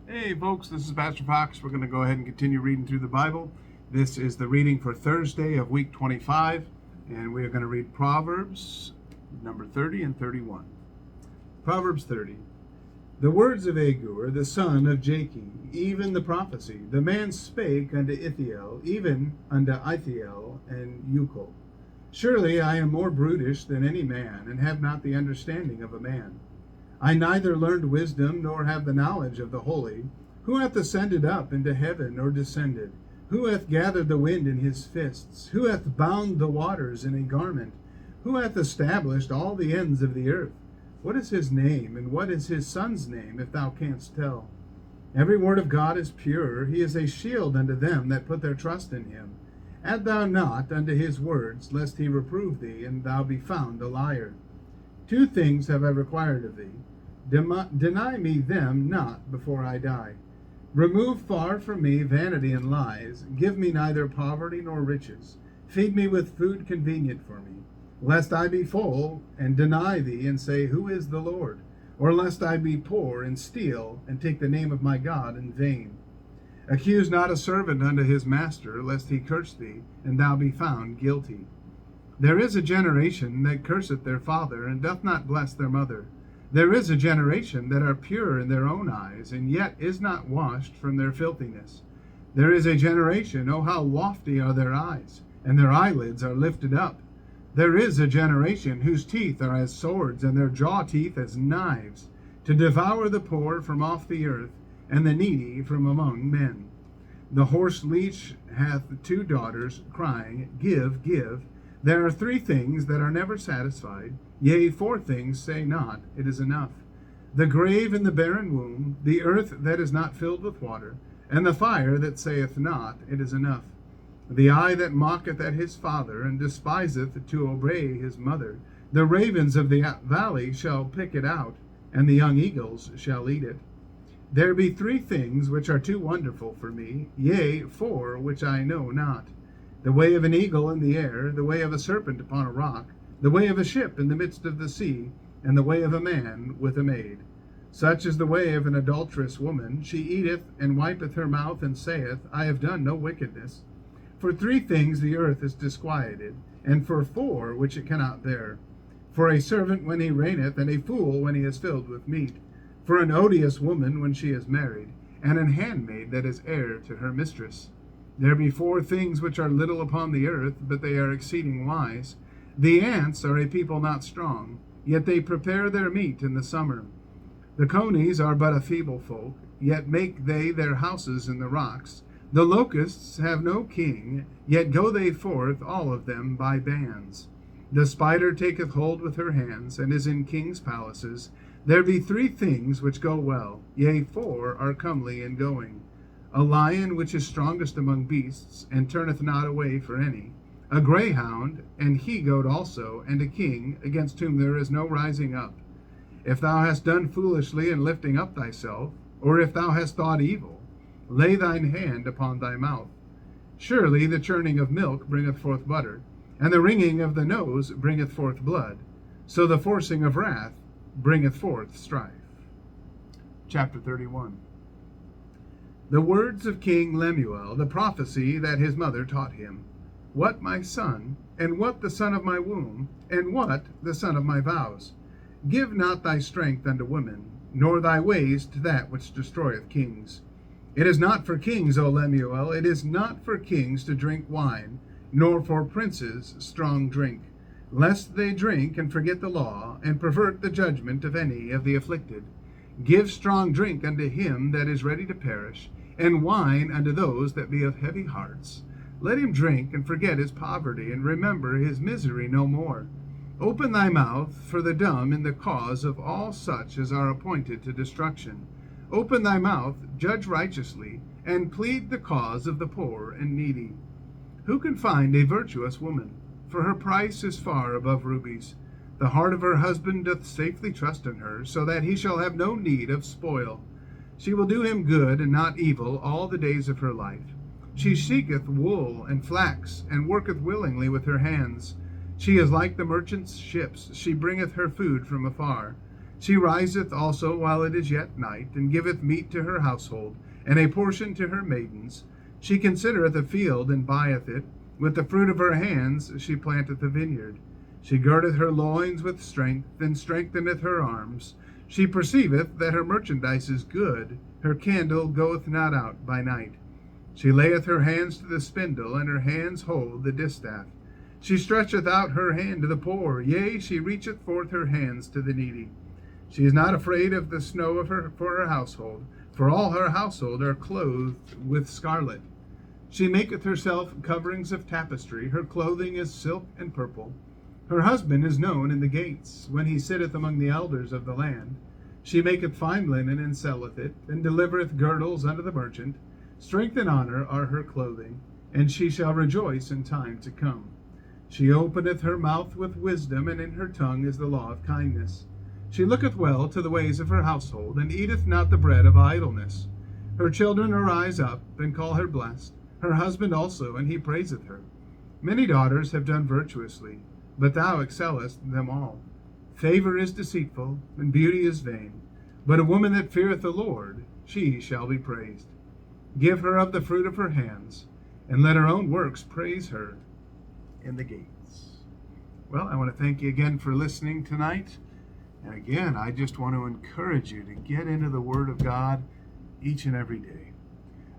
Hey folks, this is Pastor Fox. We're going to go ahead and continue reading through the Bible. This is the reading for Thursday of week 25, and we are going to read Proverbs number 30 and 31. Proverbs 30. The words of Agur, the son of Jakeh, even the prophecy. The man spake unto Ithiel, even unto Ithiel and Ucal. Surely I am more brutish than any man, and have not the understanding of a man. I neither learned wisdom, nor have the knowledge of the holy. Who hath ascended up into heaven, or descended? Who hath gathered the wind in his fists? Who hath bound the waters in a garment? Who hath established all the ends of the earth? What is his name, and what is his son's name, if thou canst tell? Every word of God is pure. He is a shield unto them that put their trust in him. Add thou not unto his words, lest he reprove thee, and thou be found a liar. Two things have I required of thee. Deny me them not before I die. Remove far from me vanity and lies. Give me neither poverty nor riches. Feed me with food convenient for me, lest I be full and deny thee and say, Who is the Lord? Or lest I be poor and steal and take the name of my God in vain. Accuse not a servant unto his master, lest he curse thee, and thou be found guilty. There is a generation that curseth their father, and doth not bless their mother. There is a generation that are pure in their own eyes, and yet is not washed from their filthiness. There is a generation, oh how lofty are their eyes, and their eyelids are lifted up. There is a generation whose teeth are as swords, and their jaw teeth as knives, to devour the poor from off the earth, and the needy from among men. The horse leech hath two daughters, crying, Give, give. There are three things that are never satisfied, yea, four things say not, it is enough. The grave and the barren womb, the earth that is not filled with water, and the fire that saith not, it is enough. The eye that mocketh at his father, and despiseth to obey his mother. The ravens of the valley shall pick it out, and the young eagles shall eat it. There be three things which are too wonderful for me, yea, four which I know not. The way of an eagle in the air, the way of a serpent upon a rock, the way of a ship in the midst of the sea, and the way of a man with a maid. Such is the way of an adulterous woman. She eateth, and wipeth her mouth, and saith, I have done no wickedness. For three things the earth is disquieted, and for four which it cannot bear. For a servant when he reigneth, and a fool when he is filled with meat. For an odious woman when she is married, and an handmaid that is heir to her mistress. There be four things which are little upon the earth, but they are exceeding wise. The ants are a people not strong, yet they prepare their meat in the summer. The conies are but a feeble folk, yet make they their houses in the rocks. The locusts have no king, yet go they forth all of them by bands. The spider taketh hold with her hands, and is in kings' palaces. There be three things which go well, yea, four are comely in going. A lion which is strongest among beasts, and turneth not away for any. A greyhound, and he-goat also, and a king, against whom there is no rising up. If thou hast done foolishly in lifting up thyself, or if thou hast thought evil, lay thine hand upon thy mouth. Surely the churning of milk bringeth forth butter, and the wringing of the nose bringeth forth blood. So the forcing of wrath bringeth forth strife. Chapter 31. The words of King Lemuel, the prophecy that his mother taught him. What, my son, and what the son of my womb, and what the son of my vows? Give not thy strength unto women, nor thy ways to that which destroyeth kings. It is not for kings, O Lemuel, it is not for kings to drink wine, nor for princes strong drink, lest they drink and forget the law, and pervert the judgment of any of the afflicted. Give strong drink unto him that is ready to perish, and wine unto those that be of heavy hearts. Let him drink and forget his poverty, and remember his misery no more. Open thy mouth for the dumb in the cause of all such as are appointed to destruction. Open thy mouth, judge righteously, and plead the cause of the poor and needy. Who can find a virtuous woman? For her price is far above rubies. The heart of her husband doth safely trust in her, so that he shall have no need of spoil. She will do him good and not evil all the days of her life. She seeketh wool and flax, and worketh willingly with her hands. She is like the merchant's ships. She bringeth her food from afar. She riseth also while it is yet night, and giveth meat to her household, and a portion to her maidens. She considereth a field, and buyeth it. With the fruit of her hands she planteth a vineyard. She girdeth her loins with strength, and strengtheneth her arms. She perceiveth that her merchandise is good. Her candle goeth not out by night. She layeth her hands to the spindle, and her hands hold the distaff. She stretcheth out her hand to the poor, yea, she reacheth forth her hands to the needy. She is not afraid of the snow for her household, for all her household are clothed with scarlet. She maketh herself coverings of tapestry, her clothing is silk and purple. Her husband is known in the gates, when he sitteth among the elders of the land. She maketh fine linen, and selleth it, and delivereth girdles unto the merchant. Strength and honor are her clothing, and she shall rejoice in time to come. She openeth her mouth with wisdom, and in her tongue is the law of kindness. She looketh well to the ways of her household, and eateth not the bread of idleness. Her children arise up, and call her blessed, her husband also, and he praiseth her. Many daughters have done virtuously, but thou excellest them all. Favor is deceitful, and beauty is vain, but a woman that feareth the Lord, she shall be praised. Give her of the fruit of her hands, and let her own works praise her in the gates. Well, I want to thank you again for listening tonight. And again, I just want to encourage you to get into the Word of God each and every day.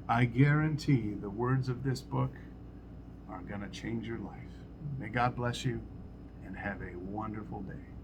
I guarantee the words of this book are going to change your life. May God bless you, and have a wonderful day.